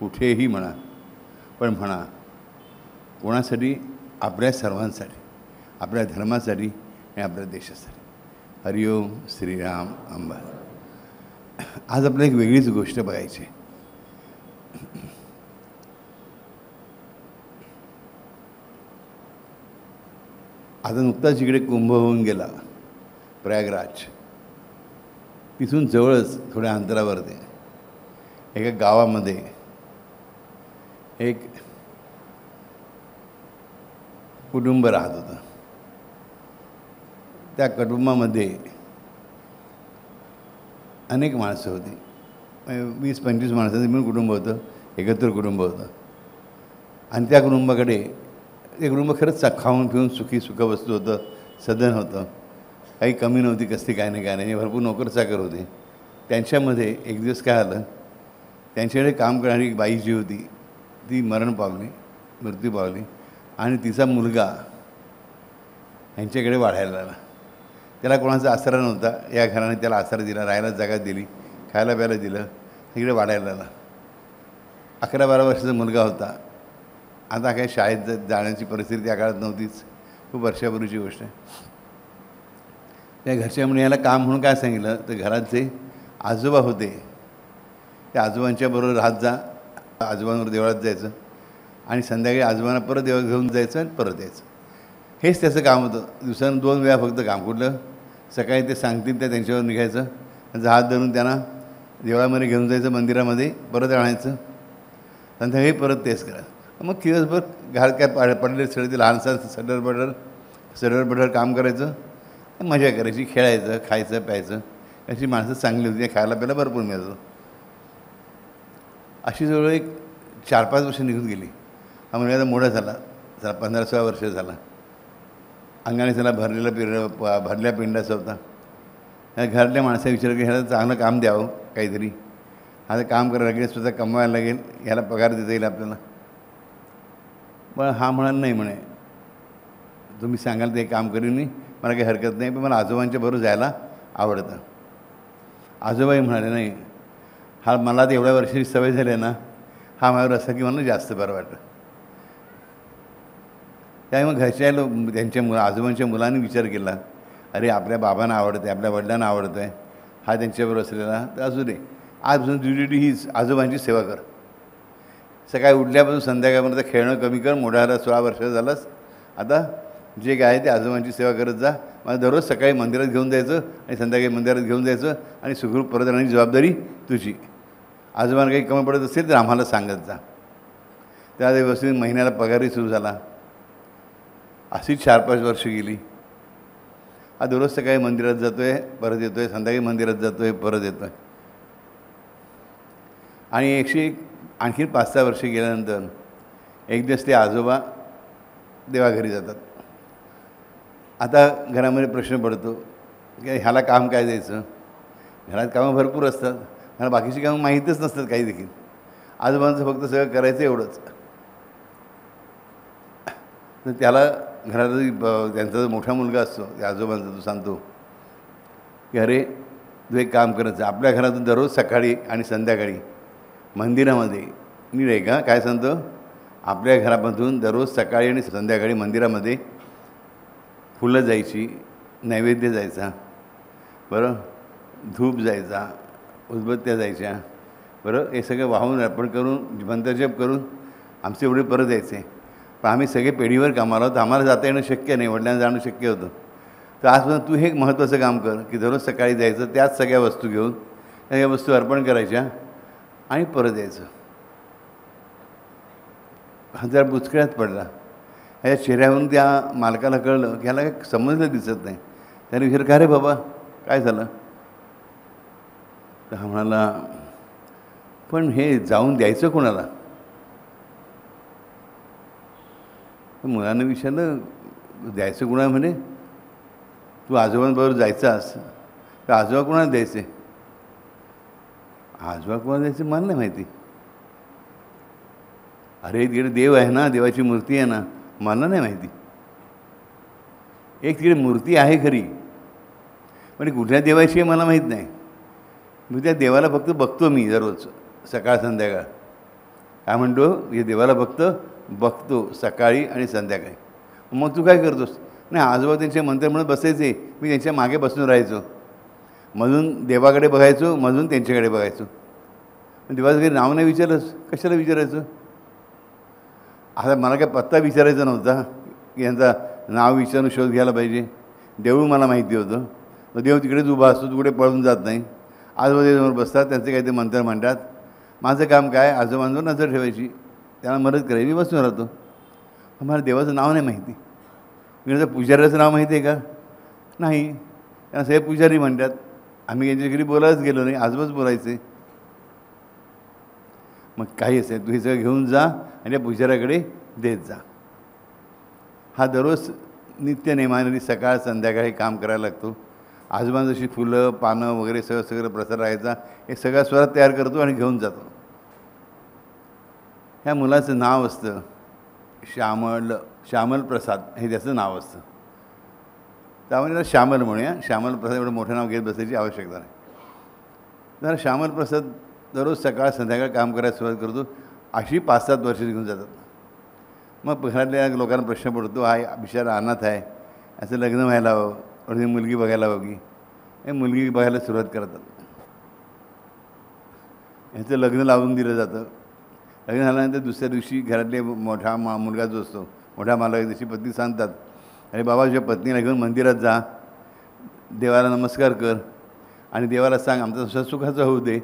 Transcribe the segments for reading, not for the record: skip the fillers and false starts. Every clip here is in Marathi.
कुठेही म्हणा, पण म्हणा कोणासाठी? आपल्या सर्वांसाठी, आपल्या धर्मासाठी आणि आपल्या देशासाठी. हरिओम श्रीराम अंबा. आज आपल्याला एक वेगळीच गोष्ट बघायची. आता नुकताच इकडे कुंभ होऊन गेला प्रयागराज. तिथून जवळच थोड्या अंतरावरती एका गावामध्ये एक कुटुंब राहत होतं. त्या कुटुंबामध्ये अनेक माणसं होती. 20-25 माणसांचं मिळून कुटुंब होतं, एकत्र कुटुंब होतं. आणि त्या कुटुंबाकडे ते कुटुंब खरंच खाऊन पिऊन सुखी सुखवस्तू होतं, सदन होतं, काही कमी नव्हती कसली, काय नाही काय नाही. भरपूर नोकर चाकर होते. त्यांच्यामध्ये एक दिवस काय आलं, त्यांच्याकडे काम करणारी एक बाई जी होती ती मरण पावली, मृत्यू पावली. आणि तिचा मुलगा यांच्याकडे वाढायला लागला. त्याला कोणाचा आसरा नव्हता. या घराने त्याला आसरा दिला, राहायला जागा दिली, खायला प्यायला दिलं, तिकडे वाढायला लागला. 11-12 वर्षाचा मुलगा होता. आता काही शाळेत जाण्याची परिस्थिती त्या काळात नव्हतीच, खूप वर्षापूर्वीची गोष्ट आहे. त्या घरच्या मुली याला काम म्हणून काय सांगितलं, तर घरात जे आजोबा होते त्या आजोबांच्याबरोबर राहत जा, आजोबांवर देवळात जायचं आणि संध्याकाळी आजोबांना परत देवळात घेऊन जायचं आणि परत यायचं. हेच त्याचं काम होतं. दिवसानं 2 वेळा फक्त काम. कुठलं? सकाळी ते सांगतील त्या त्यांच्यावर निघायचं, त्यांचा हात धरून त्यांना देवळामध्ये घेऊन जायचं, मंदिरामध्ये परत आणायचं, संध्याकाळी परत तेच करायचं. मग दिवसभर घरात काय पडले सगळे ते लहानसं सडर काम करायचं, मजा करायची, खेळायचं, खायचं प्यायचं. अशी माणसं चांगली होती, खायला प्यायला भरपूर मिळायचं. अशी जवळ एक 4-5 वर्ष निघून गेली. हा मुलगा मोठा झाला, 15-16 वर्ष झाला. अंगाने त्याला भरल्या पिंडाचा होता. घरातल्या माणसाने विचार की ह्याला चांगलं काम द्यावं काहीतरी, आता काम करायला लागेल, स्वतः कमवायला लागेल, ह्याला पगार देता येईल आपल्याला. पण हा म्हणाला नाही, म्हणे तुम्ही सांगाल ते काम करीन मी, मला काही हरकत नाही, पण मला आजोबांच्या बरोबर जायला आवडतं. आजोबाही म्हणाले नाही, हा मला तर एवढ्या वर्षाची सवय झाली आहे ना, हा माझ्यावर असं की मला जास्त बरं वाटतं. त्यामुळे मग घरच्या त्यांच्या आजोबांच्या मुलांनी विचार केला, अरे आपल्या बाबांना आवडतं आहे, आपल्या वडिलांना आवडतं आहे, हा त्यांच्याबरोबर असलेला, तर असू दे, आजपासून ड्युटी हीच आजोबांची सेवा कर. सकाळी उठल्यापासून संध्याकाळपर्यंत खेळणं कमी कर. मोठा 16 वर्ष झालास, आता जे काय आहे ते आजोबांची सेवा करत जा. मला दररोज सकाळी मंदिरात घेऊन जायचं आणि संध्याकाळी मंदिरात घेऊन जायचं आणि सुखरूप परत राहण्याची जबाबदारी तुझी. आजोबांना काही कमी पडत असेल तर आम्हाला सांगत जा. त्या दिवशी महिन्याला पगारही सुरू झाला. अशीच 4-5 वर्ष गेली. हा दररोज सकाळी मंदिरात जातो आहे, परत येतो आहे, संध्याकाळी मंदिरात जातो आहे, परत येतो आहे. आणि आणखी 5-6 वर्ष गेल्यानंतर एक दिवस ते आजोबा देवाघरी जातात. आता घरामध्ये प्रश्न पडतो की ह्याला काम काय द्यायचं. घरात कामं भरपूर असतात, ह्याला बाकीची कामं माहीतच नसतात काही देखील. आजोबांचं फक्त सगळं करायचं एवढंच. तर त्याला घरात त्यांचा जो मोठा मुलगा असतो त्या आजोबांचा, तो सांगतो की अरे तू एक काम करायचं, आपल्या घरातून दररोज सकाळी आणि संध्याकाळी मंदिरामध्ये नीट आहे का काय सांगतो, आपल्या घरामधून दररोज सकाळी आणि संध्याकाळी मंदिरामध्ये फुलं जायची, नैवेद्य जायचा, बरं, धूप जायचा, उदबत्त्या जायच्या, बरं, हे सगळं वाहून अर्पण करून मंत्रजप करून आमचे एवढे परत यायचे. पण आम्ही सगळे पेढीवर कामाला आहोत, आम्हाला जाता येणं शक्य नाही, वडिलांना जाणं शक्य होतं. तर आजपासून तू हे महत्त्वाचं काम कर की दररोज सकाळी जायचं, त्याच सगळ्या वस्तू घेऊन त्या वस्तू अर्पण करायच्या आणि परत यायचं. हा जरा बुचकळ्यात पडला. ह्या चेहऱ्यावरून त्या मालकाला कळलं की ह्याला काही समजलं दिसत नाही. त्याने विचार का रे बाबा काय झालं. तर हा म्हणाला पण हे जाऊन द्यायचं कोणाला. मुलानं विचारलं द्यायचं कोणाला. म्हणे तू आजोबांबरोबर जायचास तर आजोबा कोणाला द्यायचे. आजोबा कोणाला द्यायचे मला नाही माहिती. अरे तिकडे देव आहे ना, देवाची मूर्ती आहे ना, मला नाही माहिती. एक तिकडे मूर्ती आहे खरी, पण कुठल्या देवाची आहे मला माहीत नाही. मी त्या देवाला फक्त बघतो मी दररोज सकाळ संध्याकाळ. काय म्हणतो हे देवाला बघतो सकाळी आणि संध्याकाळी. मग तू काय करतोस? नाही, आजोबा त्यांचे मंत्र म्हणत बसायचे, मी त्यांच्या मागे बसून राहायचो, मधून देवाकडे बघायचो, मधून त्यांच्याकडे बघायचो. देवाचं काही नाव नाही विचारलंस, कशाला विचारायचं? आता मला काय पत्ता विचारायचा नव्हता की यांचा नाव विचारून शोध घ्यायला पाहिजे. देऊळ मला माहिती होतं. तर देव तिकडेच उभा असतो, तू कुठे पळून जात नाही. आजोबाजूवर बसतात, त्यांचे काही ते मंत्र म्हणतात. माझं काम काय, आजोबांवर नजर ठेवायची, त्यांना मदत करायची, मी बसून राहतो. मला देवाचं नाव नाही माहिती. मी पुजाऱ्याचं नाव माहिती आहे का? नाही. त्यांना सगळे पुजारी म्हणतात. आम्ही यांच्या घरी बोलायलाच गेलो नाही, आजोबाच बोलायचे. मग काही असेल तू हे सगळं घेऊन जा आणि त्या पुजाऱ्याकडे देत जा. हा दररोज नित्य नेमाने सकाळ संध्याकाळी काम करायला लागतो. आजोबांना जशी फुलं पानं वगैरे सगळं प्रसाद राहायचा हे सगळा स्वरात तयार करतो आणि घेऊन जातो. ह्या मुलाचं नाव असतं श्यामल प्रसाद, हे त्याचं नाव असतं. त्यामुळे त्याला श्यामल म्हणूया. श्यामल प्रसाद एवढं मोठं नाव घेत बसायची आवश्यकता नाही. जरा श्यामल प्रसाद दररोज सकाळ संध्याकाळ काम करायला सुरुवात करतो. अशी 5-7 वर्ष घेऊन जातात. मग घरातल्या लोकांना प्रश्न पडतो, हा बिचारा अनाथ आहे, असं लग्न व्हायला हवं, आणि मुलगी बघायला हवी. हे मुलगी बघायला सुरुवात करतात. ह्याचं लग्न लावून दिलं जातं. लग्न झाल्यानंतर दुसऱ्या दिवशी घरातले मोठा मुलगा जो असतो, मोठा मालक, त्याची पत्नी सांगतात, अरे बाबा तुझ्या पत्नीला घेऊन मंदिरात जा, देवाला नमस्कार कर आणि देवाला सांग आमचा संसार सुखाचा होऊ दे.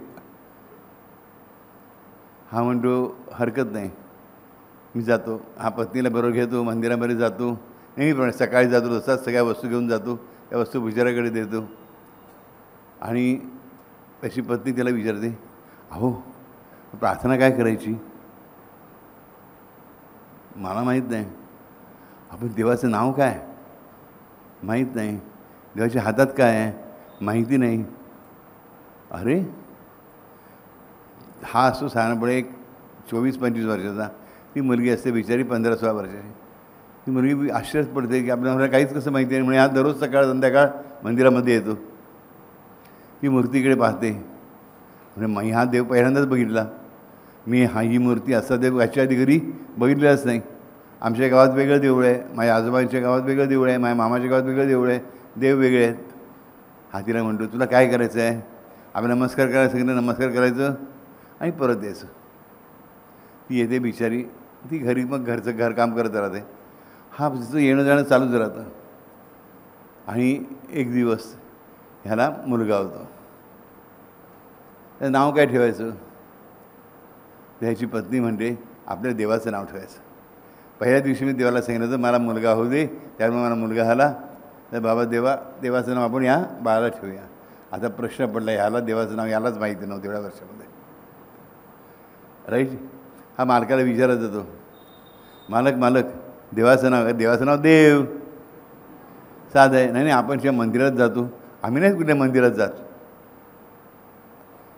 हा म्हणतो हरकत नाही, मी जातो. हा पत्नीला बरोबर घेतो, मंदिरामध्ये जातो, नेहमीप्रमाणे सकाळी जातो, तसाच सगळ्या वस्तू घेऊन जातो, त्या वस्तू पुजाऱ्याकडे देतो. आणि त्याची पत्नी त्याला विचारते, अहो प्रार्थना काय करायची? मला माहीत नाही. आपण देवाचं नाव काय माहीत नाही. देवाच्या हातात काय आहे माहिती नाही. अरे हा असतो साधारणपणे एक 24-25 वर्षाचा. ती मुलगी असते बिचारी 15-16 वर्षाची. ती मुलगी आश्चर्यात पडते की आपल्याला काहीच कसं माहिती आहे. म्हणजे हा दररोज सकाळ संध्याकाळ मंदिरामध्ये येतो. ती मूर्तीकडे पाहते, म्हणजे मी हा देव पहिल्यांदाच बघितला. मी ही मूर्ती असा देव याच्या आधी घरी बघितलेलाच नाही. आमच्या गावात वेगळं देऊळ आहे, माझ्या आजोबांच्या गावात वेगळं देऊळ आहे, माझ्या मामाच्या गावात वेगळं देऊळ आहे, देव वेगळे आहेत. हा तिला म्हणतो, तुला काय करायचं आहे? आपण नमस्कार करायला सांगितलं, नमस्कार करायचं आणि परत यायचं. ती येते बिचारी, ती घरी मग घरकाम करत राहते. हा तिचं येणं जाणं चालूच राहतं. आणि एक दिवस ह्याला मुलगा होतो. त्याचं नाव काय ठेवायचं? त्याची पत्नी म्हणते, आपल्या देवाचं नाव ठेवायचं. पहिल्या दिवशी मी देवाला सांगितलं तर मला मुलगा होऊ दे, त्यामुळे मला मुलगा झाला, तर बाबा देवाचं नाव आपण या बाळाला ठेवूया. आता प्रश्न पडला, ह्याला देवाचं नाव यालाच माहिती नव्हतं एवढ्या वर्षामध्ये, राईट. हा मालकाला विचारत जातो, मालक देवाचं नाव देव. साधं आहे. नाही आपण त्या मंदिरात जातो. आम्ही नाही कुठल्या मंदिरात जात.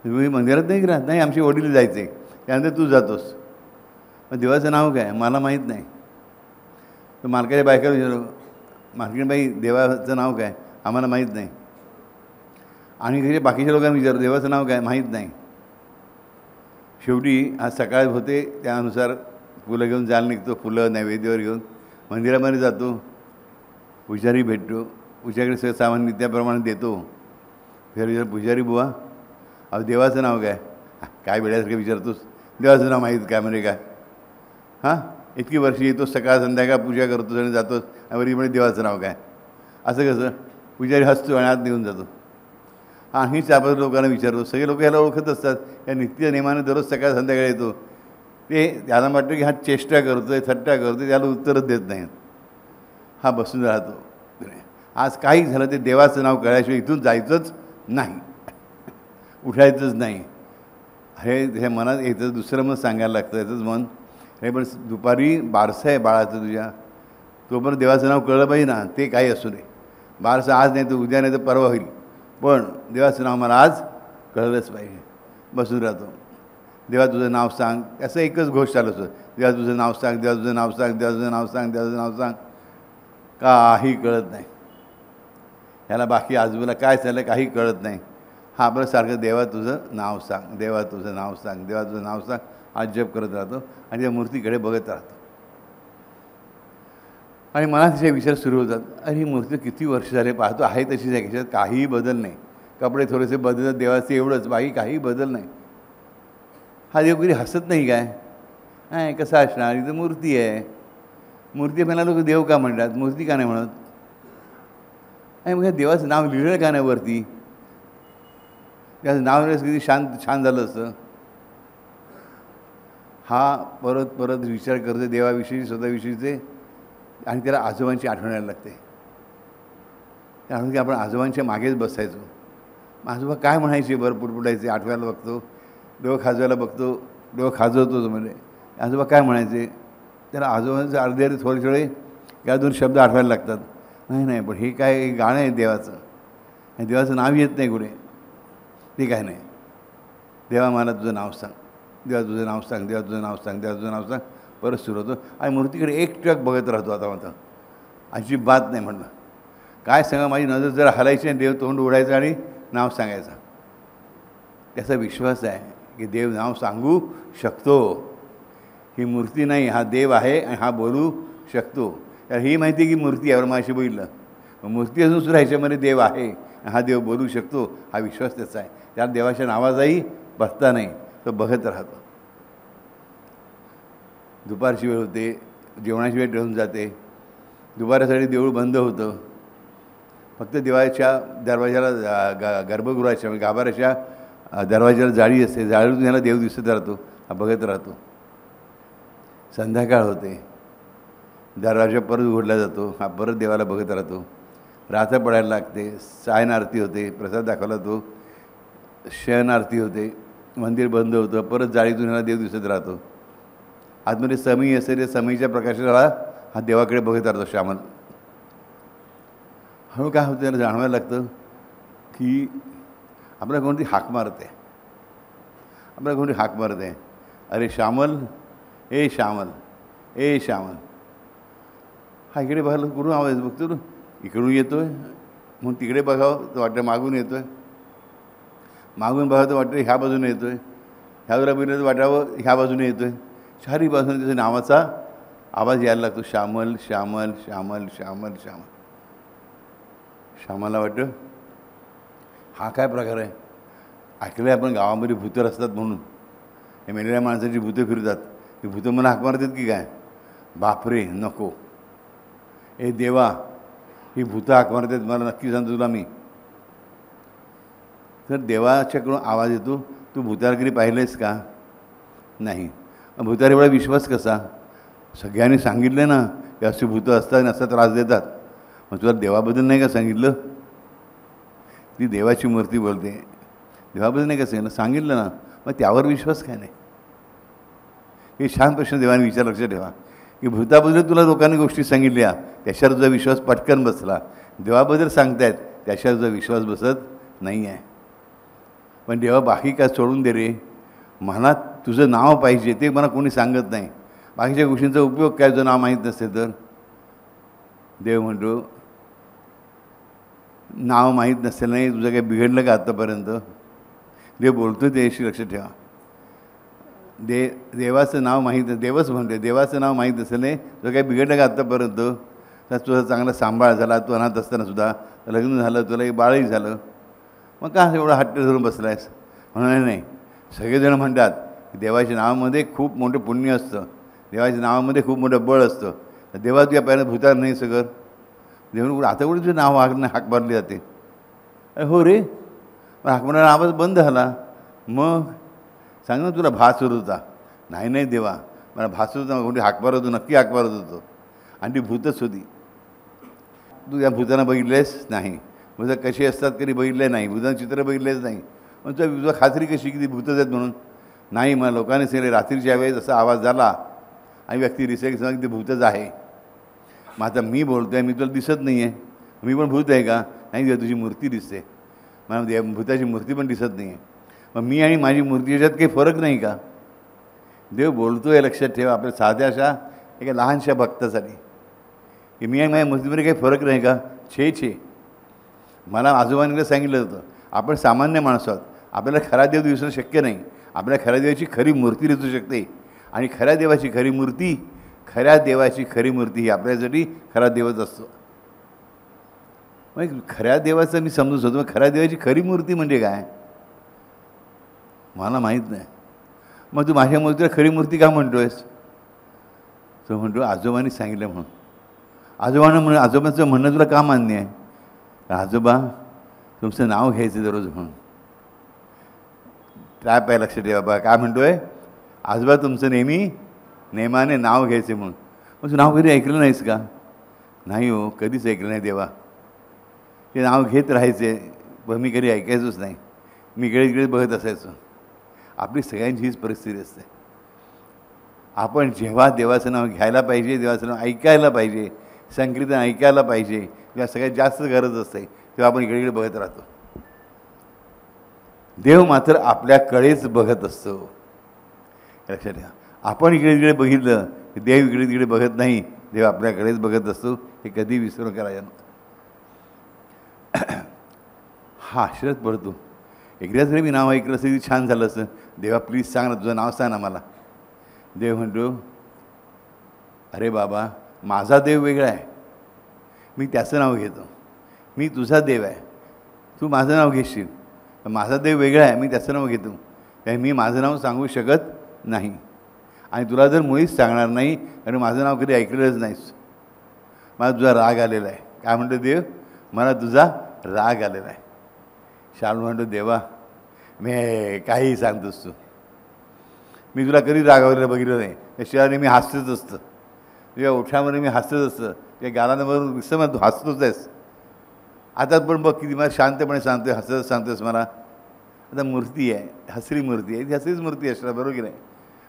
तुम्ही मंदिरात नाही राहत? नाही, आमची वडील जायचे, त्यानंतर तू जातोस. मग देवाचं नाव काय? मला माहीत नाही. तर मालकाच्या बायकाला विचारलो, मालकीणबाई देवाचं नाव काय? आम्हाला माहीत नाही. आणि घरी बाकीच्या लोकांना विचारलं, देवाचं नाव काय? माहीत नाही. शेवटी आज सकाळ होते, त्यानुसार फुलं घेऊन जायला निघतो. फुलं नैवेद्यावर घेऊन मंदिरामध्ये जातो. पुजारी भेटतो. पुजारीकडे सगळं सामान नित्याप्रमाणे देतो. फिर पुजारी बुवा, अहो देवाचं नाव काय वेळासारखं विचारतोस? देवाचं नाव माहीत काय म्हणजे काय? हां, इतकी वर्षी येतोस, सकाळ संध्याकाळ पूजा करतोस आणि जातोस, आणि म्हणजे देवाचं नाव काय? असं कसं? पुजारी हसतो आणि आत निघून जातो. ही 4-5 लोकांना विचारतो. सगळे लोक ह्याला ओळखत असतात. या नित्य नेमाने दररोज सकाळ संध्याकाळी येतो. ते त्याला वाटतं की हा चेष्टा करतो आहे, थट्टा करतो आहे, त्याला उत्तरच देत नाहीत. हा बसून राहतो. आज काही झालं ते देवाचं नाव कळल्याशिवाय इथून जायचंच नाही, उठायचंच नाही. हे मनात याचं दुसरं मग सांगायला लागतं. याचंच मन हे पण दुपारी बारसं आहे बाळाचं तुझ्या, तोपर्यंत देवाचं नाव कळलं पाहिजे ना. ते काही असू दे, बारसं आज नाही तर उद्या नाही तर परवा होईल, पण देवाचं नाव मला आज कळलंच पाहिजे. बसून राहतो. देवा तुझं नाव सांग, असं एकच घोष चालू असतं, देवा तुझं नाव सांग, देवा तुझं नाव सांग, देवा तुझं नाव सांग, देवाचं नाव सांग. काही कळत नाही ह्याला. बाकी आजूबाजूला काय चाललं काही कळत नाही. हा आपलं सारखं देवा तुझं नाव सांग, देवा तुझं नाव सांग, देवा तुझं नाव सांग. आज जप करत राहतो आणि त्या मूर्तीकडे बघत राहतो. आणि मला तिचे विचार सुरू होतात, अरे ही मूर्ती किती वर्ष झाले पाहतो, आहे तशीच आहे, त्याच्यात काहीही बदल नाही. कपडे थोडेसे बदलतात देवाचे एवढंच, बाकी काही बदल नाही. हा देव कधी हसत नाही काय? नाही कसा असणार, इथं मूर्ती आहे. मूर्ती मला लोक देव का म्हणतात, मूर्ती का नाही म्हणत? आणि मग देवाचं नाव लिहिलं का नाही वरती? त्याचं नाव लिहिलं किती छान झालं असतं. हा परत परत विचार करतो देवाविषयी, स्वतःविषयीचे, आणि त्याला आजोबांची आठवण यायला लागते. कारण की आपण आजोबांच्या मागेच बसायचो. आजोबा काय म्हणायचे बरं, पुटपुटायचे, आठवायला बघतो, डोळं खाजवायला बघतो, डोळं खाजवतो म्हणजे आजोबा काय म्हणायचे, त्याला आजोबांचे अर्धे थोडे या दोन शब्द आठवायला लागतात. नाही पण हे काय गाणं आहे देवाचं, आणि देवाचं नाव येत नाही कुठे. ते काय नाही, देवा मला तुझं नाव सांग, देवा तुझं नाव सांग, देवा तुझं नाव सांग, देवा तुझं नाव सांग. परत सुरू होतो आणि मूर्तीकडे एकटक बघत राहतो. आता म्हणतो अजिबात नाही म्हणलं, काय सांगा, माझी नजर जर हलायची आणि देव तोंड उघडायचं आणि नाव सांगायचं. त्याचा विश्वास आहे की देव नाव सांगू शकतो. ही मूर्ती नाही, हा देव आहे आणि हा बोलू शकतो. तर ही माहिती आहे की मूर्ती यावर माझ्याशी बोललं, मूर्ती असून सुद्धा ह्याच्यामध्ये देव आहे, हा देव बोलू शकतो, हा विश्वास त्याचा आहे. त्या देवाच्या नावाचाही बसता नाही, तो बघत राहतो. दुपारची वेळ होते, जेवणाची वेळ ठेवून जाते. दुपारासाठी देऊळ बंद होतं. फक्त देवाच्या दरवाजाला, गर्भगृहाच्या म्हणजे गाभाऱ्याच्या दरवाजाला जाळी असते, जाळीतून ह्याला देव दिसत राहतो, हा बघत राहतो. संध्याकाळ होते, दरवाजा परत उघडला जातो, हा परत देवाला बघत राहतो. रात्र पडायला लागते, सायन आरती होते, प्रसाद दाखवला तो, शयन आरती होते, मंदिर बंद होतं, परत जाळीतून ह्याला देव दिसत राहतो. आतमध्ये समई असेल, त्या समईच्या प्रकाशाला हा देवाकडे बघत राहतो श्यामल. हळू काय होतं, त्याला जाणवायला लागतं की आपल्याला कोणती हाक मारते, आपल्याला कोणती हाक मारते, अरे श्यामल, ए श्यामल, ए श्यामल. हा इकडे बघायला कुठून आवाज बघतो, इकडून येतो आहे म्हणून तिकडे बघावं तर वाटतं मागून येतो आहे, मागून बघावं तर वाटतं ह्या बाजूने येतो आहे, ह्या बाजूला बघितलं तर वाटावं ह्या बाजूने येतो आहे. चारही बाजूने त्याच्या नावाचा आवाज यायला लागतो, श्यामल श्यामल श्यामल श्यामल श्यामल. श्यामाला वाटतं हा काय प्रकार आहे. ऐकलं आहे आपण गावामध्ये भूतं असतात म्हणून, हे मेलेल्या माणसाची भूतं फिरतात, ही भूतं मला हाक मारतात की काय? बापरे नको, ए देवा ही भूतं हाक मारतात, मला नक्की सांगतो तुला मी. तर देवाच्याकडून आवाज येतो, तू भूताला कधी पाहिलेस का? नाही. भूतावर एवढा विश्वास कसा? सगळ्यांनी सांगितलं ना की अशी भूतं असतात आणि असा त्रास देतात, मग तुला देवाबद्दल नाही का सांगितलं? ती देवाची मूर्ती बोलते, देवाबद्दल नाही का सांगितलं ना, मग त्यावर विश्वास काय नाही? हे छान प्रश्न देवाने विचार, लक्षात ठेवा की भूताबद्दल तुला लोकांनी गोष्टी सांगितल्या, त्याच्यावर तुझा विश्वास पटकन बसला. देवाबद्दल सांगतायत, त्याच्यावर तुझा विश्वास बसत नाही आहे. पण देवा बाकी काय सोडून दे रे, मनात तुझं नाव पाहिजे, ते मला कोणी सांगत नाही. बाकीच्या गोष्टींचा उपयोग काय तुझं नाव माहीत नसते तर? देव म्हणतो नाव माहीत नसेल नाही, तुझं काही बिघडलं का आत्तापर्यंत? देव बोलतो त्याशी लक्षात ठेवा. देवाचं नाव माहीत, देवच म्हणते देवाचं नाव माहीत असेल नाही, तुझं काही बिघडलं का आत्तापर्यंत? तर तुझा चांगला सांभाळ झाला, तू अनाथ असताना सुद्धा लग्न झालं, तुला एक बाळही झालं, मग का एवढा हट्ट धरून बसला आहेस? म्हणून नाही, सगळेजण म्हणतात की देवाच्या नावामध्ये खूप मोठं पुण्य असतं, देवाच्या नावामध्ये खूप मोठं बळ असतं. तर देवा तुझ्या पहिल्या भूतार नाही सगळं देऊन आता कुठे तुझं नाव हाक मारली जाते? अरे हो रे, पण हाक मारणारा आवाज बंद झाला. मग सांग ना, तुला भास होत होता? नाही देवा, मला भास होत होता, कोणती हाक मारत होतो, नक्की हाक मारत होतो, आणि ती भूतच होती. तू या भूतांना बघितलेस? नाही. भूतं कशी असतात कधी बघितले नाही, भूतांचं चित्र बघितलेच नाही. मग तुझा खात्री कशी की ती भूतच आहेत म्हणून? नाही, मला लोकांनी सांगितले रात्रीच्या वेळेस असा आवाज झाला आणि व्यक्ती दिसेल सांग ते भूतच आहे. मग आता मी बोलतो आहे, मी तुला दिसत नाही आहे, मी पण भूत आहे का? नाही देवा, तुझी मूर्ती दिसते, मला भूताची मूर्ती पण दिसत नाही आहे. मग मी आणि माझी मूर्ती याच्यात काही फरक नाही का? देव बोलतो आहे, लक्षात ठेवा, आपल्या साध्या अशा एका लहानशा भक्तासाठी की मी आणि माझ्या मूर्तीमध्ये काही फरक नाही का? छे, मला आजोबांकडे सांगितलं होतं, आपण सामान्य माणसं आहोत, आपल्याला खरा देव दिसणं शक्य नाही, आपल्या खऱ्या देवाची खरी मूर्ती रचू शकते. आणि खऱ्या देवाची खरी मूर्ती, खऱ्या देवाची खरी मूर्ती ही आपल्यासाठी खरा देवच असतो. मग खऱ्या देवाचं मी समजून होतो, मग खऱ्या देवाची खरी मूर्ती म्हणजे काय मला माहीत नाही. मग तू माझ्या मूर्तीला खरी मूर्ती का म्हणतो आहेस? तो म्हणतो आजोबांनी सांगितलं म्हणून. आजोबांचं म्हणणं तुला का मान्य आहे? आजोबा तुमचं नाव घ्यायचं दररोज म्हणून. काय पाय लक्ष ठेवा बा, काय म्हणतो आहे? आजोबा तुमचं नेमाने नाव घ्यायचे म्हणून. मग तू नाव कधी ऐकलं नाहीस का? नाही हो, कधीच ऐकलं नाही देवा. ते नाव घेत राहायचे, पण मी कधी ऐकायचोच नाही. मी इकडे बघत असायचो. आपली सगळ्यांची हीच परिस्थिती असते. आपण जेव्हा देवाचं नाव घ्यायला पाहिजे, देवाचं नाव ऐकायला पाहिजे, संकीर्तन ऐकायला पाहिजे, जेव्हा सगळ्यात जास्त गरज असते तेव्हा आपण इकडे बघत राहतो. देव मात्र आपल्याकडेच बघत असतो. लक्षात घ्या, आपण इकडे बघितलं की देव इकडे बघत नाही, देव आपल्याकडेच बघत असतो. हे कधी विसरू करायचं. हा आश्चर्यात पडतो. एकदा जरी मी नाव ऐकलं असं छान झालं असतं. देवा प्लीज सांग ना, तुझं नाव सांग ना मला. देव म्हणतो अरे बाबा, माझा देव वेगळा आहे, मी त्याचं नाव घेतो. मी तुझा देव आहे, तू माझं नाव घेशील. माझा देव वेगळा आहे, मी त्याचं नाव घेतो. त्यामुळे मी माझं नाव सांगू शकत नाही. आणि तुला जर मुळीच सांगणार नाही आणि माझं नाव कधी ऐकलेलंच नाहीस, मला तुझा राग आलेला आहे. काय म्हणतो देव? मला तुझा राग आलेला आहे. शालू म्हणतो देवा मी काहीही सांगतोस तू, मी तुला कधी रागावलेलं बघितलं नाही. त्याशिवाय मी हसतच असतं, तुझ्या ओठामध्ये मी हसतच असतं, त्या गालांवरून दिसतं तू हसतोच आहेस. आता पण बघ किती मला शांतपणे सांगतोय, हसतच सांगतोयस मला. आता मूर्ती आहे, हसरी मूर्ती आहे, ती हसरीच मूर्ती असणार, बरोबर की नाही?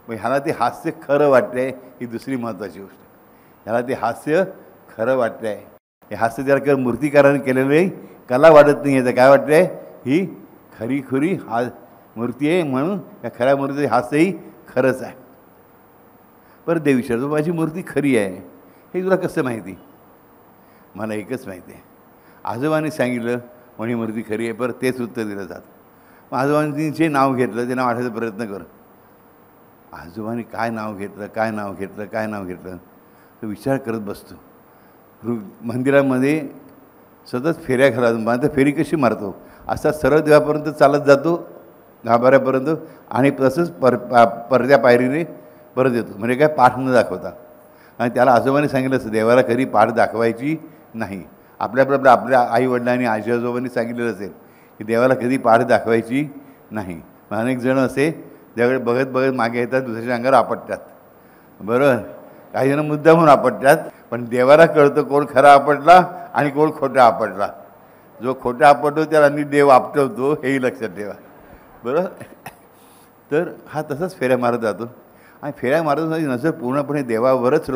मग ह्याला ते हास्य खरं वाटतं आहे, ही दुसरी महत्त्वाची गोष्ट. ह्याला ते हास्य खरं वाटतं आहे. हे हास्य जर मूर्तिकाराने केलेलं आहे, कला वाटत नाही. याचं काय वाटतं आहे? ही खरी हा मूर्ती आहे, म्हणून या खऱ्या मूर्तीचं हास्यही खरंच आहे. बरं देव विचारतो माझी मूर्ती खरी आहे हे तुला कसं माहिती? मला एकच माहिती आहे, आजोबांनी सांगितलं म्हणून ही मूर्ती खरी आहे. बरं तेच उत्तर दिलं जातं. मग आजोबांनी जे नाव घेतलं ते नाव आठवायचा प्रयत्न कर. आजोबांनी काय नाव घेतलं तो विचार करत बसतो. मंदिरामध्ये सतत फेऱ्या घालतो. तर फेरी कशी मारतो? असा सरळ देवापर्यंत चालत जातो, गाभाऱ्यापर्यंत, आणि तसंच परद्या पायरीने परत येतो. म्हणजे काय, पाठ न दाखवता. आणि त्याला आजोबांनी सांगितलं असतं देवाला कधी पाठ दाखवायची नाही. आपल्या आईवडिलांनी आजी आजोबांनी सांगितलेलं असेल की देवाला कधी पाठ दाखवायची नाही. अनेक जण असे देवाकडे बघत मागे येतात, दुसऱ्याच्या अंगावर आपटतात. बरोबर, काही जण मुद्दा म्हणून आपटतात, पण देवाला कळतं कोण खरा आपटला आणि कोण खोटा आपटला. जो खोटा आपटतो त्याला नीट देव आपटवतो, हेही लक्षात ठेवा. बरोबर. तर हा तसाच फेऱ्या मारत जातो. आणि फेऱ्या मारत माझी नजर पूर्णपणे देवावरच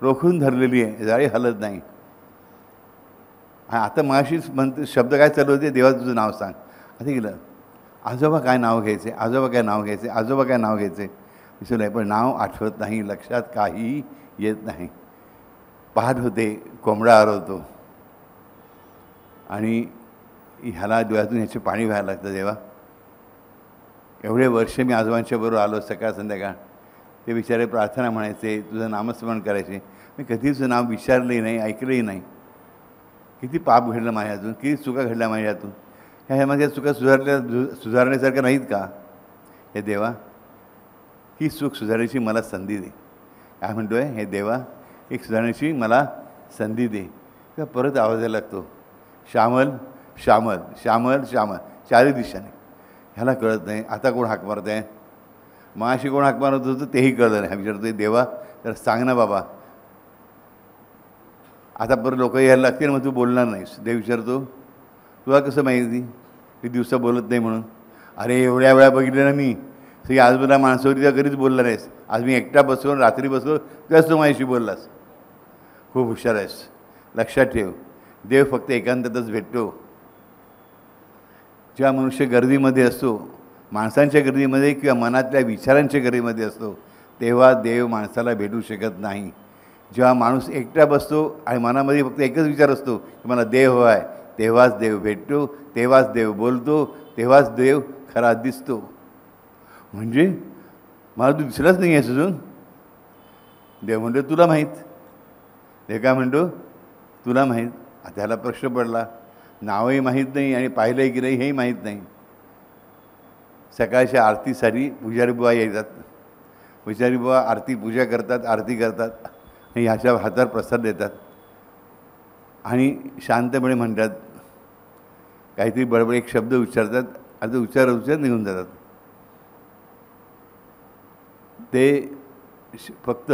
रोखून धरलेली आहे, जाळी हलत नाही. आता माशीच म्हणते शब्द काय चालू होते, देवा तुझं नाव सांग. असं गेलं, आजोबा काय नाव घ्यायचे विसरू नाही. पण नाव आठवत नाही, लक्षात काही येत नाही. पहाट होते, कोंबडा आरवतो आणि ह्याला डोळ्यातून ह्याचे पाणी व्हायला लागतं. देवा एवढे वर्ष मी आजोबांच्या बरोबर आलो, सकाळ संध्याकाळ. ते बिचारे प्रार्थना म्हणायचे, तुझं नामस्मरण करायचे. मी कधीच नाव विचारलंही नाही, ऐकलंही नाही. किती पाप घडलं माझ्यातून, किती चुका घडल्या माझ्यातून. ह्या माझ्या चुका सुधारण्यासारख्या नाहीत का? हे देवा ही चूक सुधारण्याची मला संधी दे. काय म्हणतो आहे हे देवा, एक सुधारण्याची मला संधी दे. तेव्हा परत आवाज यायला लागतो, श्यामल श्यामल श्यामल श्यामल, चारी दिशाने. ह्याला कळत नाही आता कोण हाक मारत आहे. माशी कोण हाक मारत होतं तेही कळलं नाही. विचारतो देवा तर सांग ना बाबा. आता परत लोक यायला लागतील, मग तू बोलणार नाहीस. देव विचारतो तुला कसं माहिती की दिवसा बोलत नाही म्हणून? अरे एवढ्या वेळा बघितलं ना मी, सगळी आजूबाजूला माणसावरती त्या कधीच बोलला नाहीस. आज मी एकटा बसलो, रात्री बसलो, त्याच तू माझ्याशी बोललास. खूप हुशार आहेस. लक्षात ठेव, देव फक्त एकांतातच भेटतो. जेव्हा मनुष्य गर्दीमध्ये असतो, माणसांच्या गर्दीमध्ये किंवा मनातल्या विचारांच्या गर्दीमध्ये असतो, तेव्हा देव माणसाला भेटू शकत नाही. जेव्हा माणूस एकटा बसतो आणि मनामध्ये फक्त एकच विचार असतो की मला देव हवा आहे, तेव्हाच देव भेटतो, तेव्हाच देव बोलतो, तेव्हाच देव खरा दिसतो. म्हणजे मला तू दिसलाच नाही आहेस अजून. देव म्हणतो तुला माहीत. देव काय म्हणतो तुला माहीत. त्याला प्रश्न पडला, नावही माहीत नाही आणि पाहिलं आहे की नाही हेही माहीत नाही. सकाळच्या आरतीसाठी पुजारी बुवा येतात. पुजारी बुवा आरती पूजा करतात, आरती करतात आणि ह्याच्या हातावर प्रसाद देतात आणि शांतपणे म्हणतात, काहीतरी बडबड एक शब्द उच्चारतात आणि ते उच्चार निघून जातात. ते फक्त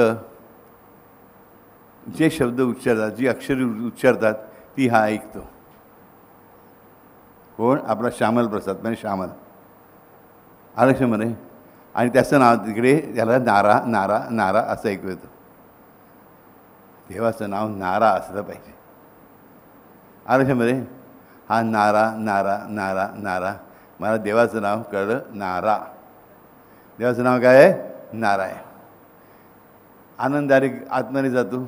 जे शब्द उच्चारतात, जी अक्षरे उच्चारतात ती हा ऐकतो. कोण? आपला श्यामल प्रसाद म्हणजे श्यामल आरक्षमध्ये. आणि त्याचं नाव तिकडे त्याला नारा नारा नारा असं ऐकू येतं. देवाचं नाव नारा असलं पाहिजे आरक्षमध्ये. हा नारा नारा नारा नारा. मला देवाचं नाव कळलं, नारा. देवाचं नाव काय आहे? नारा आहे. आनंदाने आत्म्याने जातो,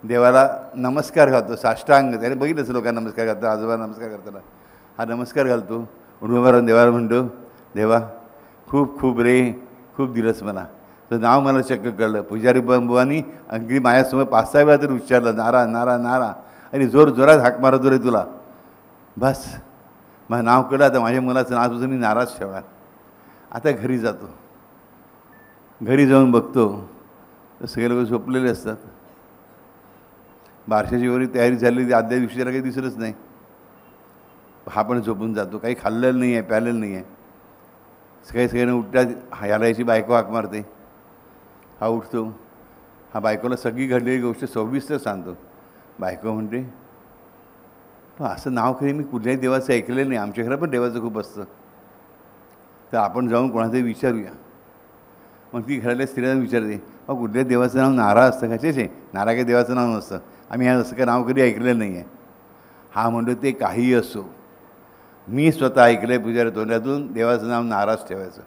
देवाला नमस्कार घालतो, साष्टांग. त्याने बघितलंच लोकांना नमस्कार घालतो, आजोबा नमस्कार करताना हा नमस्कार घालतो. उभं देवाला म्हणतो, देवा खूप खूप रे, खूप दिलंस मला, तर नाव मला चक्क कळलं. पुजारी बुवानी अगदी माझ्यासमोर 5-6 वेळा तरी उच्चारलं, नारा नारा नारा, आणि जोरात हाक मारतो रे तुला. बस माझं नाव कळलं. आता माझ्या मुलाचं नाव तुझं मी नाराज ठेवणार. आता घरी जातो. घरी जाऊन बघतो तर सगळे लोक झोपलेले असतात. बारशाची वरी तयारी झाली, आदल्या दिवशीला काही दिसलंच नाही. हा पण झोपून जातो. काही खाल्लेलं नाही आहे, प्यालेलं नाही आहे. सगळ्यांना उठतात. ह्याला याची बायको हाक मारते. हा उठतो. हा बायकोला सगळी घडलेली गोष्ट सविस्तर सांगतो. बायको म्हणते, पण असं नाव कधी मी कुठल्याही देवाचं ऐकलेलं नाही. आमच्या घरात पण देवाचं खूप असतं, तर आपण जाऊन कोणातरी विचारूया. मग ती घरातल्या स्त्रियांना विचारते, अहो कुठल्या देवाचं नाव नारा असतं का? छे नारा काही देवाचं नाव नसतं. आम्ही ह्या असं काही नाव कधी ऐकलेलं नाही आहे. हा म्हणतो, ते काहीही असो, मी स्वतः ऐकलं आहे पुजारी तोंडातून, देवाचं नाव नाराज ठेवायचं.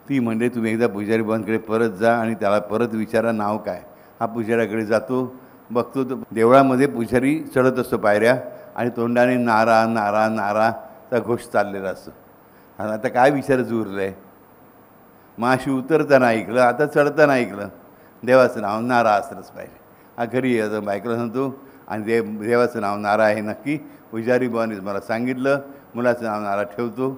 ती म्हणते, तुम्ही एकदा पुजारी बुवांकडे परत जा आणि त्याला परत विचारा नाव काय. हा पुजाऱ्याकडे जातो. बघतो तर देवळामध्ये पुजारी चढत असतो पायऱ्या आणि तोंडाने नारा नारा नाराचा घोष चाललेला असतो. आणि आता काय विचारायचं उरलं आहे. माशी उतरताना ऐकलं, आता चढताना ऐकलं, देवाचं नाव नारा असलंच पाहिजे. हा घरी येतो, बायकोला सांगतो, आणि देवाचं नाव नारा आहे नक्की. पुजारी बुवांनीच मला सांगितलं, मुलाचं नाव नारा ठेवतो.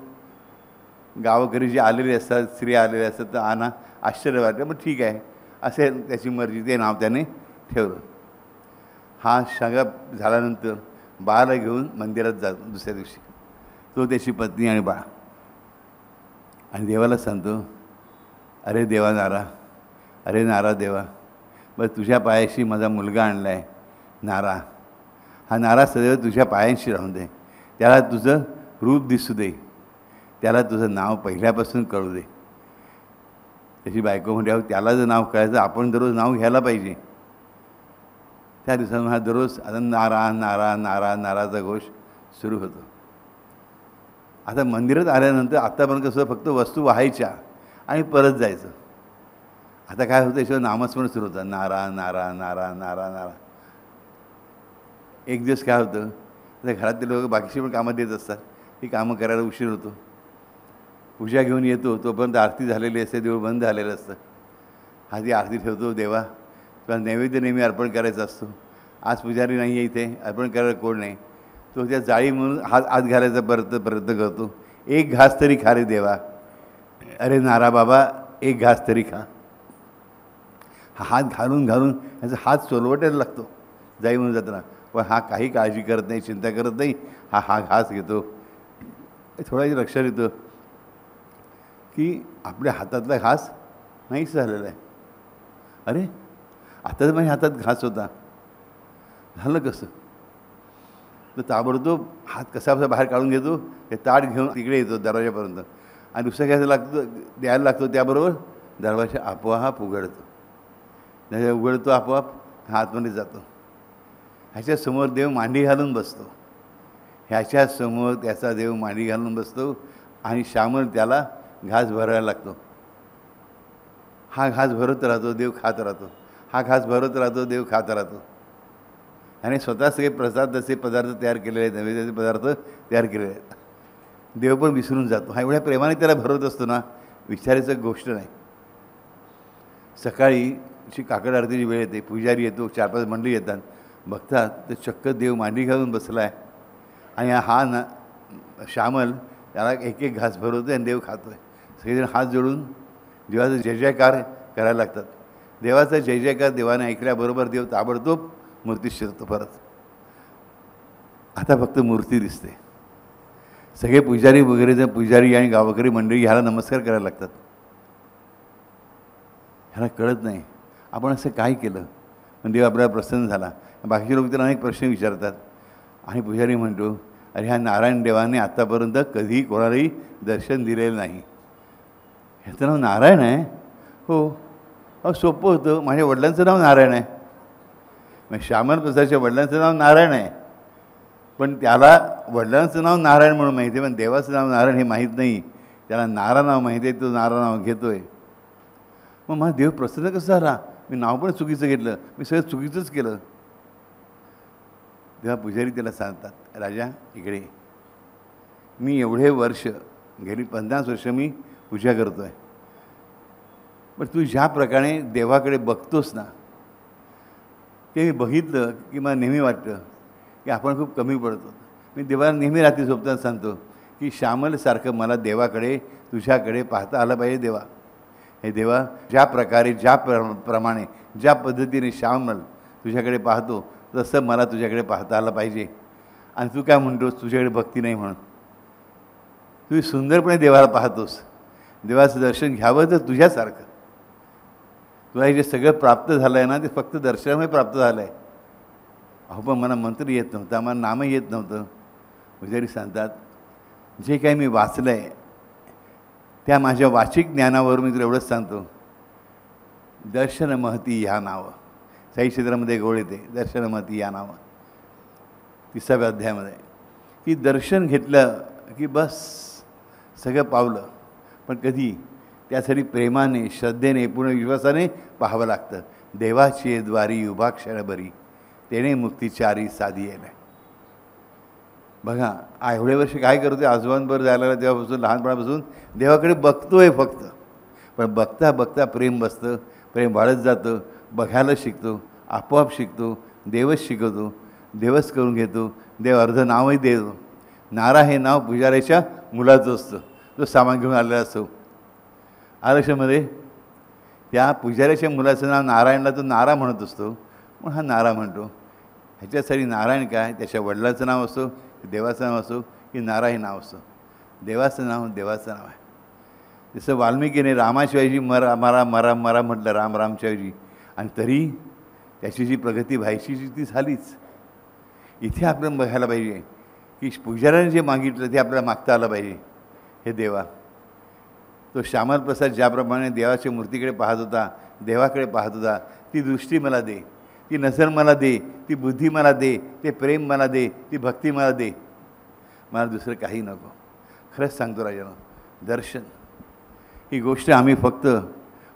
गावाकडे जे आलेले असतात, स्त्रिया आलेल्या असतात, तर आणा. आश्चर्य वाटलं, मग ठीक आहे, असेल त्याची मर्जी, ते नाव त्याने ठेवलं. हा सगळं झाल्यानंतर बाळाला घेऊन मंदिरात जातो दुसऱ्या दिवशी, तो त्याची पत्नी आणि बाळ. आणि देवाला सांगतो, अरे देवा नारा, अरे नारा देवा, बस तुझ्या पायाशी माझा मुलगा आणला आहे नारा. हा नारा सदैव तुझ्या पायांशी राहून दे. त्याला तुझं रूप दिसू दे. त्याला तुझं नाव पहिल्यापासून कळू दे. त्याची बायको म्हणते, अहो त्याला जर नाव कळायचं, आपण दररोज नाव घ्यायला पाहिजे. त्या दिवसात हा दररोज आता नारा नारा नारा नाराचा घोष सुरू होतो. आता मंदिरात आल्यानंतर आत्तापर्यंत कसं फक्त वस्तू वाहायच्या आणि परत जायचं. आता काय होतं, याच्यावर नामस्मरण सुरू होतं, नारा नारा नारा नारा नारा. एक दिवस काय होतं, आता घरातले लोक बाकीची पण कामं देत असतात, ही कामं करायला उशीर होतो. पूजा घेऊन येतो, तोपर्यंत आरती झालेली असते, देऊळ बंद झालेलं असतं. हा ती आरती ठेवतो, देवा तुला नैवेद्य नेहमी अर्पण करायचा असतो, आज पुजारी नाही आहे इथे, अर्पण करायला कोण नाही. तो त्या जाळी म्हणून हात आत घालायचा प्रयत्न करतो. एक घास तरी खा रे देवा. अरे नारा बाबा, एक घास तरी खा. हा हात घालून याचा हात सोलवटायला लागतो जाई म्हणून जाताना. पण हा काही काळजी करत नाही, चिंता करत नाही. हा घास घेतो. थोडा लक्षात येतं की आपल्या हातातला घास नाहीच झालेला आहे. अरे आता तर माझ्या हातात घास होता, झालं कसं? तर ताबडतोब हात कसा बाहेर काढून घेतो, हे ताट घेऊन तिकडे येतो दरवाजापर्यंत, आणि दुसऱ्या घ्यायला लागतो, द्यायला लागतो. त्याबरोबर दरवाजा आपोआप उघडतो. उघडतो आपोआप, हा आतमध्ये जातो. ह्याच्यासमोर देव मांडी घालून बसतो. ह्याच्यासमोर त्याचा देव मांडी घालून बसतो आणि श्यामल त्याला घास भरायला लागतो. हा घास भरत राहतो, देव खात राहतो. हा घास भरत राहतो, देव खात राहतो. आणि स्वतः सगळे प्रसादाचे पदार्थ तयार केलेले आहेत, नैवेद्याचे पदार्थ तयार केलेले आहेत. देव पण विसरून जातो. हा एवढ्या प्रेमाने त्याला भरवत असतो ना, विचारायचं गोष्ट नाही. सकाळीची काकड आरतीची वेळ येते, पुजारी येतो, 4-5 मंडळी येतात, बघतात तर चक्क देव मांडी घालून बसला आहे आणि हा ना श्यामल त्याला एक एक घास भरवतो आणि देव खातो आहे. सगळेजण हात जोडून देवाचा जय जयकार करायला लागतात. देवाचा जय जयकार देवाने ऐकल्याबरोबर देव ताबडतोब मूर्ती शिरतो परत. आता फक्त मूर्ती दिसते. सगळे पुजारी वगैरे जर पुजारी आणि गावकरी मंडळी ह्याला नमस्कार करायला लागतात. ह्याला कळत नाही आपण असं काय केलं पण देव आपल्याला प्रसन्न झाला. बाकीचे लोक त्याला अनेक प्रश्न विचारतात आणि पुजारी म्हणतो, अरे ह्या नारायण देवाने आत्तापर्यंत कधी कोणालाही दर्शन दिलेलं नाही. ह्याचं नाव नारायण आहे? हो. अहो सोपं होतं, माझ्या वडिलांचं नाव नारायण आहे. मग श्यामल प्रसादच्या वडिलांचं नाव नारायण आहे, पण त्याला वडिलांचं नाव नारायण म्हणून माहिती आहे, पण देवाचं नाव नारायण हे माहीत नाही. त्याला नारा नाव माहिती आहे, तो नारा नाव घेतो आहे. मग माझा देव प्रसन्न कसा झाला? मी नाव पण चुकीचं घेतलं, मी सगळं चुकीचंच केलं. तेव्हा पुजारी त्याला सांगतात, राजा इकडे, मी एवढे वर्ष गेली 50 वर्ष मी पूजा करतो आहे, पण तू ज्या प्रकारे देवाकडे बघतोस ना, ते मी बघितलं की मला नेहमी वाटतं की आपण खूप कमी पडतो. मी देवाला नेहमी रात्री झोपताना सांगतो की श्यामलसारखं मला देवाकडे तुझ्याकडे पाहता आलं पाहिजे. देवा, हे देवा, ज्या प्रकारे प्रमाणे ज्या पद्धतीने श्यामल तुझ्याकडे पाहतो तसं मला तुझ्याकडे पाहता आलं पाहिजे. आणि तू काय म्हणतोस तुझ्याकडे भक्ती नाही म्हणून? तू सुंदरपणे देवाला पाहतोस. देवाचं दर्शन घ्यावं तर तुझ्यासारखं. तुला हे जे सगळं प्राप्त झालं आहे ना, ते फक्त दर्शनामुळे प्राप्त झालं आहे. अहो पण मला मंत्र येत नव्हता, मला नामही येत नव्हतं. पुजारी सांगतात, जे काही मी वाचलं आहे त्या माझ्या वाचिक ज्ञानावर मी तुला एवढंच सांगतो, दर्शन महती ह्या नावं. साई क्षेत्रामध्ये गोळ येते, दर्शन महती या नावं 30व्या अध्यायामध्ये, की दर्शन घेतलं की बस सगळं पावलं. पण कधी त्यासाठी प्रेमाने, श्रद्धेने, पूर्ण विश्वासाने पाहावं लागतं. देवाची द्वारी उभा क्षण बरी, तेने मुक्तीचारी साधी येईल. बघा एवढे वर्ष काय करतोय, आजोबांवर जायला तेव्हापासून, लहानपणापासून देवाकडे बघतोय फक्त. पण बघता बघता प्रेम बसतं, प्रेम वाढत जातं, बघायला शिकतो, आपोआप शिकतो, देवच शिकवतो, देवच करून घेतो. देव अर्ध नावही देतो. नारा हे नाव पुजाऱ्याच्या मुलाचं असतं, तो सामान घेऊन आलेला असतो. आरक्षामध्ये त्या पुजाऱ्याच्या मुलाचं नाव नारायणला तो नारा म्हणत असतो, पण हा नारा म्हणतो. ह्याच्यासाठी नारायण काय, त्याच्या वडिलाचं नाव असो, देवाचं नाव असो, की नारा हे नाव असतं. देवाचं नाव देवाचं नाव आहे. जसं वाल्मिकीने रामाशिवायची मरा मरा मरा मरा म्हटलं, राम रामशिवायची, आणि तरी त्याची जी प्रगती व्हायची ती झालीच. इथे आपण बघायला पाहिजे की पुजाऱ्याने जे मागितलं ते आपल्याला मागता आलं पाहिजे. हे देवा, तो श्यामल प्रसाद ज्याप्रमाणे देवाच्या मूर्तीकडे पाहत होता, देवाकडे पाहत होता, ती दृष्टी मला दे, ती नजर मला दे, ती बुद्धी मला दे, ते प्रेम मला दे, ती भक्ती मला दे. मला दुसरं काही नको. खरंच सांगतो राजानो, दर्शन ही गोष्ट आम्ही फक्त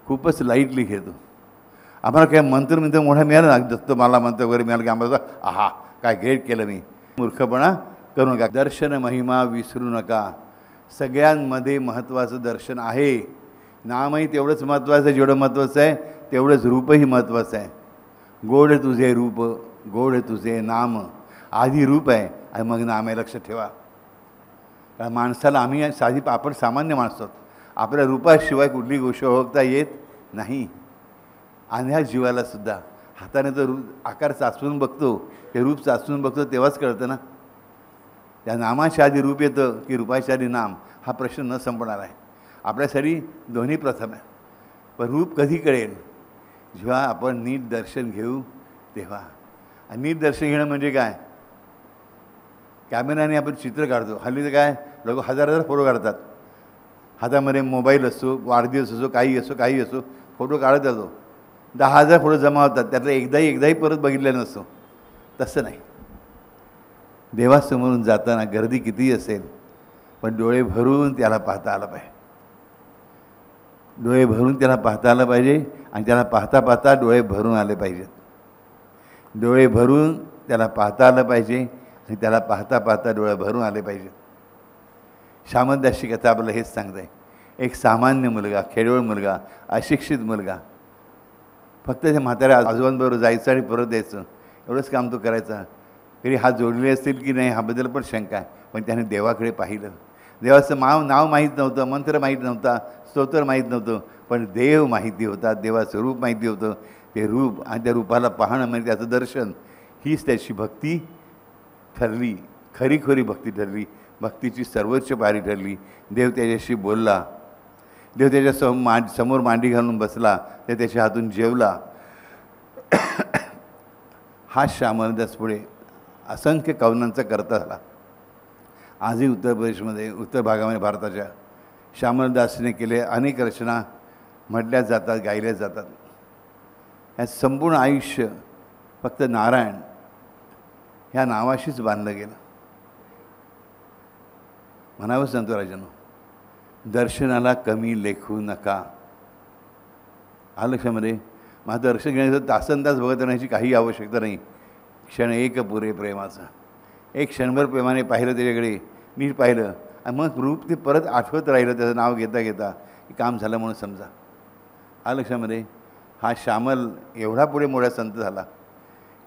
खूपच लाईटली घेतो. आम्हाला काय मंत्र मोठा मिळाला ना, दत्त मला मंत्र वगैरे मिळालं की आम्हाला आहा काय ग्रेट केलं मी. मूर्खपणा करू नका. दर्शन महिमा विसरू नका. सगळ्यांमध्ये महत्त्वाचं दर्शन आहे. नामही तेवढंच महत्त्वाचं आहे, जेवढं महत्त्वाचं आहे तेवढंच रूपही महत्त्वाचं आहे. गोड तुझे रूप, गोड तुझे नाम. आधी रूप आहे आणि मग नाम आहे, लक्षात ठेवा. कारण माणसाला, आम्ही साधी आपण सामान्य माणसं आहोत, आपल्या रूपाशिवाय कुठली गोष्ट ओळखता येत नाही. आणि ह्या जीवालासुद्धा हाताने तो रूप आकार चाचून बघतो, ते रूप चाचून बघतो, तेव्हाच कळतं ना. त्या नामाच्या आधी रूप येतं की रूपाच्या आधी नाम, हा प्रश्न न संपणार आहे. आपल्यासाठी दोन्ही प्रथम आहे. पण रूप कधी कळेल, जेव्हा आपण नीट दर्शन घेऊ तेव्हा. आणि नीट दर्शन घेणं म्हणजे काय, कॅमेराने आपण चित्र काढतो. हल्ली तर काय लोक हजार फोटो काढतात. हातामध्ये मोबाईल असो, वाढदिवस असो, काही असो, फोटो काढत जातो. 10,000 फोटो जमा होतात, त्यातलं एकदाही परत बघितलेलं नसतो. तसं नाही. देवासमोरून जाताना गर्दी कितीही असेल, पण डोळे भरून त्याला पाहता आलं पाहिजे. डोळे भरून त्याला पाहता आलं पाहिजे. आणि त्याला पाहता पाहता डोळे भरून आले पाहिजेत. डोळे भरून त्याला पाहता आलं पाहिजे आणि त्याला पाहता पाहता डोळे भरून आले पाहिजेत. श्यामलदासची कथा आपल्याला हेच सांगत आहे. एक सामान्य मुलगा, खेडवळ मुलगा, अशिक्षित मुलगा, फक्त त्या म्हाताऱ्या आजोबांबरोबर जायचं आणि परत यायचं, एवढंच काम तो करायचा. तरी हात जोडले असतील की नाही ह्याबद्दल पण शंका आहे. पण त्याने देवाकडे पाहिलं. देवाचं नाव माहीत नव्हतं, मंत्र माहीत नव्हता, स्तोत्र माहीत नव्हतं, पण देव माहिती होता, देवाचं रूप माहिती होतं. ते रूप आणि त्या रूपाला पाहणं म्हणजे त्याचं दर्शन, हीच त्याची भक्ती ठरली, खरीखरी भक्ती ठरली, भक्तीची सर्वोच्च पायरी ठरली. देव त्याच्याशी बोलला, देव त्याच्या समोर मांडी घालून बसला, ते त्याच्या हातून जेवला. हा श्यामलदास पुढे असंख्य कवनांचा करता झाला. आजही उत्तर प्रदेशमध्ये, उत्तर भागामध्ये भारताच्या श्यामलदासने केले अनेक रचना म्हटल्या जातात, गायल्या जातात. ह्या संपूर्ण आयुष्य फक्त नारायण ह्या नावाशीच बांधलं गेलं. म्हणावं संतो राजांनो, दर्शनाला कमी लेखू नका. हा लक्षामध्ये माझं दर्शन घेण्याचं तासनतास बघत राहण्याची काही आवश्यकता नाही. क्षण एक पुरे प्रेमाचा. एक क्षणभर प्रेमाने पाहिलं त्याच्याकडे, नीट पाहिलं आणि मग रूप ते परत आठवत राहिलं, त्याचं नाव घेता घेता की काम झालं म्हणून समजा. हा लक्षामध्ये हा श्यामल एवढा पुढे मोठा संत झाला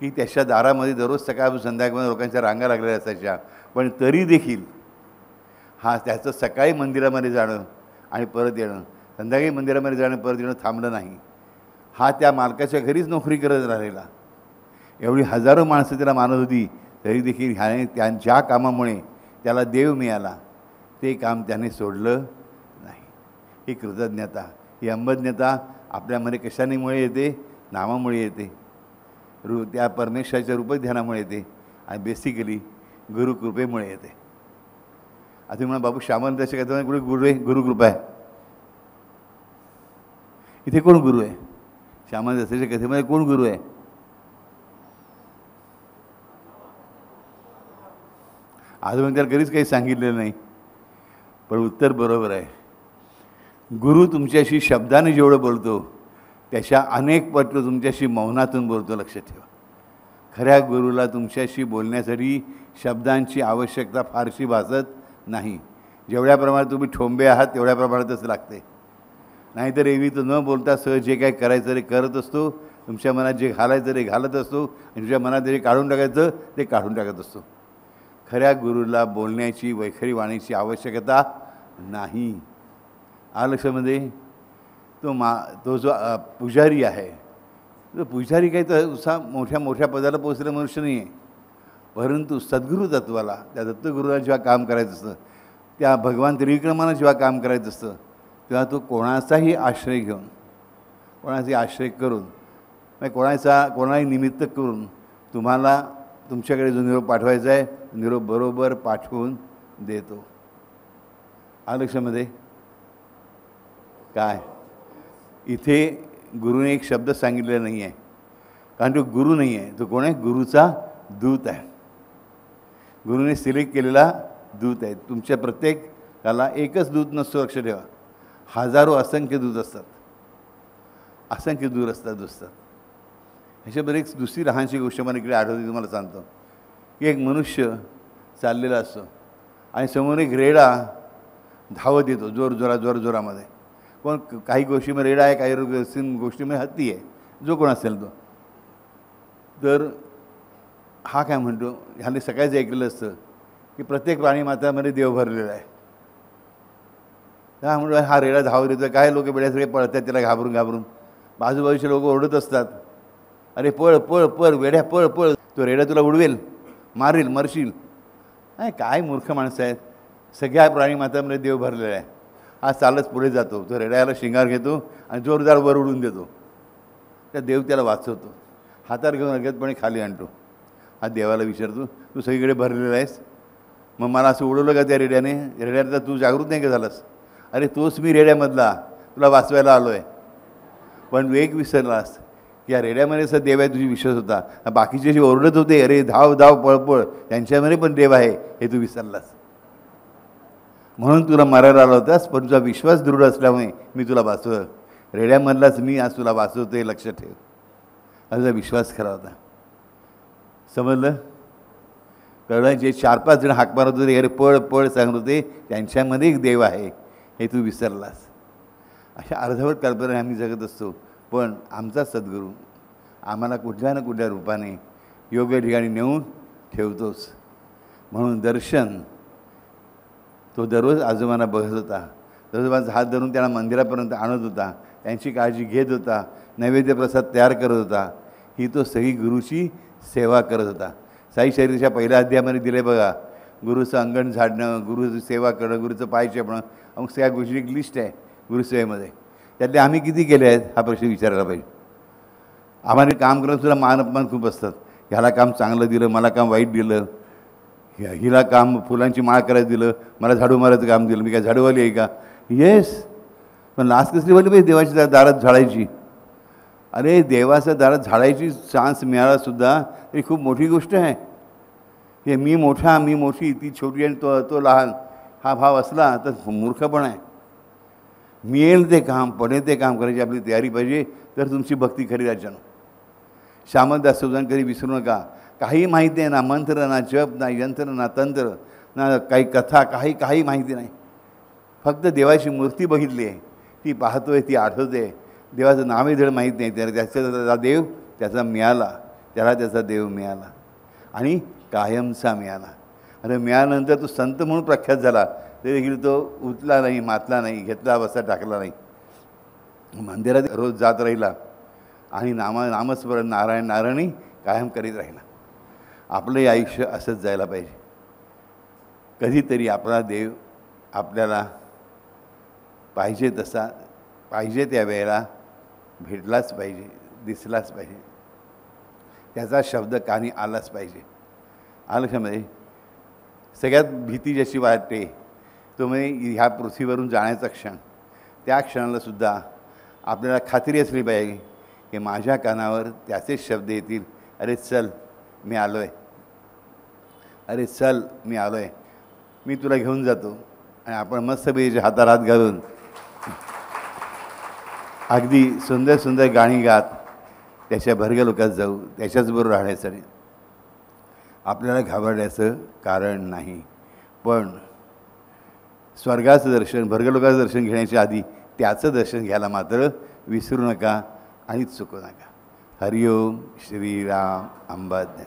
की त्याच्या दारामध्ये दररोज सकाळपासून संध्याकाळमध्ये लोकांच्या रांगा लागलेल्या असायच्या. पण तरी देखील हा त्याचं सकाळी मंदिरामध्ये जाणं आणि परत येणं, संध्याकाळी मंदिरामध्ये जाणं परत येणं थांबलं नाही. हा त्या मालकाच्या घरीच नोकरी करत राहिला. एवढी हजारो माणसं त्याला मानत होती, तरी देखील ह्याने ज्या कामामुळे त्याला देव मिळाला ते काम त्याने सोडलं नाही. ही कृतज्ञता, ही अंबज्ञता आपल्यामध्ये कशामुळे येते? नामामुळे येते, त्या परमेश्वराच्या रूपक ध्यानामुळे येते आणि बेसिकली गुरुकृपेमुळे येते. आता म्हणा बाबू श्यामलदासच्या कथेमध्ये कुठे गुरु आहे? गुरुकृपा आहे. इथे कोण गुरु आहे? श्यामलदासाच्या कथेमध्ये कोण गुरु आहे? आजपर्यंत त्याला कधीच काही सांगितलेलं नाही. पण उत्तर बरोबर आहे. गुरु तुमच्याशी शब्दाने जेवढं बोलतो त्याच्या अनेक पट तुमच्याशी मौनातून बोलतो. लक्षात ठेवा, खऱ्या गुरुला तुमच्याशी बोलण्यासाठी शब्दांची आवश्यकता फारशी भासत नाही. जेवढ्या प्रमाणात तुम्ही ठोंबे आहात तेवढ्या प्रमाणातच लागते. नाहीतर एरवी तर न बोलता सहज जे काय करायचं ते करत असतो, तुमच्या मनात जे घालायचं ते घालत असतो आणि तुमच्या मनात जे काढून टाकायचं ते काढून टाकत असतो. खऱ्या गुरुला बोलण्याची, वैखरी वाणीची आवश्यकता नाही. आ लक्षामध्ये तो जो पुजारी आहे, तो पुजारी काही तर असा मोठ्या मोठ्या पदाला पोचलेला मनुष्य नाही आहे. परंतु सद्गुरू तत्वाला, त्या दत्तगुरूला जेव्हा काम करायचं असतं, त्या भगवान त्रिविक्रमानं जेव्हा काम करायचं असतं, तेव्हा तो कोणाचाही आश्रय घेऊन, कोणाचाही आश्रय करून, कोणाही निमित्त करून तुम्हाला तुमच्याकडे जो निरोप पाठवायचा आहे निरोप बरोबर पाठवून देतो. आ लक्षामध्ये काय? इथे गुरुने एक शब्द सांगितलेला नाही आहे, कारण तो गुरु नाही आहे. तो कोण आहे? गुरुचा दूत आहे. गुरुने सिलेक्ट केलेला दूत आहे. तुमच्या प्रत्येकाला एकच दूत नसतो, लक्ष ठेवा. हजारो असंख्य दूत असतात, असंख्य दूर असतात. ह्याच्याबरोबर एक दुसरी लहानशी गोष्ट मला इकडे आठवते, तुम्हाला सांगतो की एक मनुष्य चाललेला असतो आणि समोर एक रेडा धावत येतो जोरामध्ये. कोण काही गोष्टीमध्ये रेडा आहे, काही गोष्टीमध्ये हत्ती आहे, जो कोण असेल तो. तर हा काय म्हणतो, ह्याने सकाळीच ऐकलेलं असतं की प्रत्येक प्राणीमात्रामध्ये देव भरलेला आहे. हा म्हणतो हा रेडा धावत येतो, काय लोक बेड्या सगळे पळतात त्याला घाबरून. बाजूबाजूचे लोक ओरडत असतात, अरे पळ पळ पळ वेड्या पळ पळ, तो रेडा तुला उडवेल, मारेल, मरशील. काय मूर्ख माणसं आहेत. सगळ्या प्राणीमात्रामध्ये देव भरलेला आहे. हा चालच पुढे जातो, तो रेड्याला शिंगार घेतो आणि जोरदार वर उडून देतो. त्या देव त्याला वाचवतो, हातात घेऊन अगदपणे खाली आणतो. हा देवाला विचारतो, तू सगळीकडे भरलेला आहेस, मग मला असं उडवलं का त्या रेड्याने? रेड्याचा तू जागृत नाही का झालास? अरे तोच मी रेड्यामधला, तुला वाचवायला आलो आहे. पण एक विसरलास की या रेड्यामध्ये असं देव आहे, तुझी विश्वास होता. बाकीचे जे ओरडत होते अरे धाव धाव पळपळ, त्यांच्यामध्ये पण देव आहे हे तू विसरलास. म्हणून तुला मारायला आला होतास, पण तुझा विश्वास दृढ असल्यामुळे मी तुला वाचवलं. रेड्यामधलाच मी आज तुला वाचवतो, हे लक्षात ठेव. तुझा विश्वास खरा होता. समजलं? कळलं, जे 4-5 जण हाक मारत होते, अरे पळ पळ सांगत होते, त्यांच्यामध्ये एक देव आहे हे तू विसरलास. अशा अर्धवट कल्पना आम्ही जगत असतो. पण आमचा सद्गुरू आम्हाला कुठल्या ना कुठल्या रूपाने योग्य ठिकाणी नेऊन ठेवतोच. म्हणून दर्शन तो दररोज आजोबांना बघत होता, दररोज माझा हात धरून त्यांना मंदिरापर्यंत आणत होता, त्यांची काळजी घेत होता, नैवेद्य प्रसाद तयार करत होता. ही तो सगळी गुरुची सेवा करत होता. साई चरित्राच्या पहिल्या अध्यायामध्ये दिले बघा, गुरुचं अंगण झाडणं, गुरुची सेवा करणं, गुरुचं पाय चेपणं, अमुक सगळ्या गोष्टी एक लिस्ट आहे गुरुसेवेमध्ये. त्यातले आम्ही किती केले आहेत हा प्रश्न विचारायला पाहिजे. आम्हाला काम करणं सुद्धा मान अपमान खूप असतात. ह्याला काम चांगलं दिलं, मला काम वाईट दिलं, हिला काम फुलांची माळ करायचं दिलं, मला झाडू मारायचं काम दिलं, मी काय झाडूवाली आहे का? येस, पण लाच कसली वाली पाहिजे देवाच्या दारात झाडायची. अरे देवाच्या दारात झाडायची चान्स मिळालासुद्धा ही खूप मोठी गोष्ट आहे. हे मी मोठा, मी मोठी, ती छोटी आणि तो लहान हा भाव असला तर मूर्खपण आहे. मिळेल ते काम, पडेल ते काम करायची आपली तयारी पाहिजे, तर तुमची भक्ती खरी राजानो. श्यामदास सुजान कधी विसरू नका. काही माहिती आहे ना, मंत्र ना जप ना यंत्र ना तंत्र ना काही कथा, काही माहिती नाही. फक्त देवाची मूर्ती बघितली आहे, ती पाहतोय, ती आठवते. देवाचं नावही धड माहीत नाही. त्याचा देव त्याचा मिळाला, त्याला त्याचा देव मिळाला आणि कायमचा मिळाला. आणि मिळाल्यानंतर तो संत म्हणून प्रख्यात झाला, तरी देखील तो उचला नाही, मातला नाही, घेतला बसा टाकला नाही. मंदिरात रोज जात राहिला आणि नामस्मरण नारायण नारायणी कायम करीत राहिला. आपलंही आयुष्य असंच जायला पाहिजे. कधीतरी आपला देव आपल्याला पाहिजे तसा, पाहिजे त्या वेळेला भेटलाच पाहिजे, दिसलाच पाहिजे, त्याचा शब्द कानी आलाच पाहिजे. आलं क्षमध्ये सगळ्यात भीती जशी वाटते तो म्हणजे ह्या पृथ्वीवरून जाण्याचा क्षण. त्या क्षणालासुद्धा आपल्याला खात्री असली पाहिजे की माझ्या कानावर त्याचेच शब्द येतील, अरे चल मी आलो आहे, अरे चल मी आलो आहे, मी तुला घेऊन जातो. आणि आपण मस्तपैकी हातात हात घालून अगदी सुंदर सुंदर गाणी गात त्याच्या भर्ग लोकात जाऊ, त्याच्याचबरोबर राहण्यासाठी. आपल्याला घाबरण्याचं कारण नाही. पण स्वर्गाचं दर्शन, भर्गलोकाचं दर्शन घेण्याच्या आधी त्याचं दर्शन घ्यायला मात्र विसरू नका आणि चुकू नका. हरिओम श्रीराम अंबाज्ञ.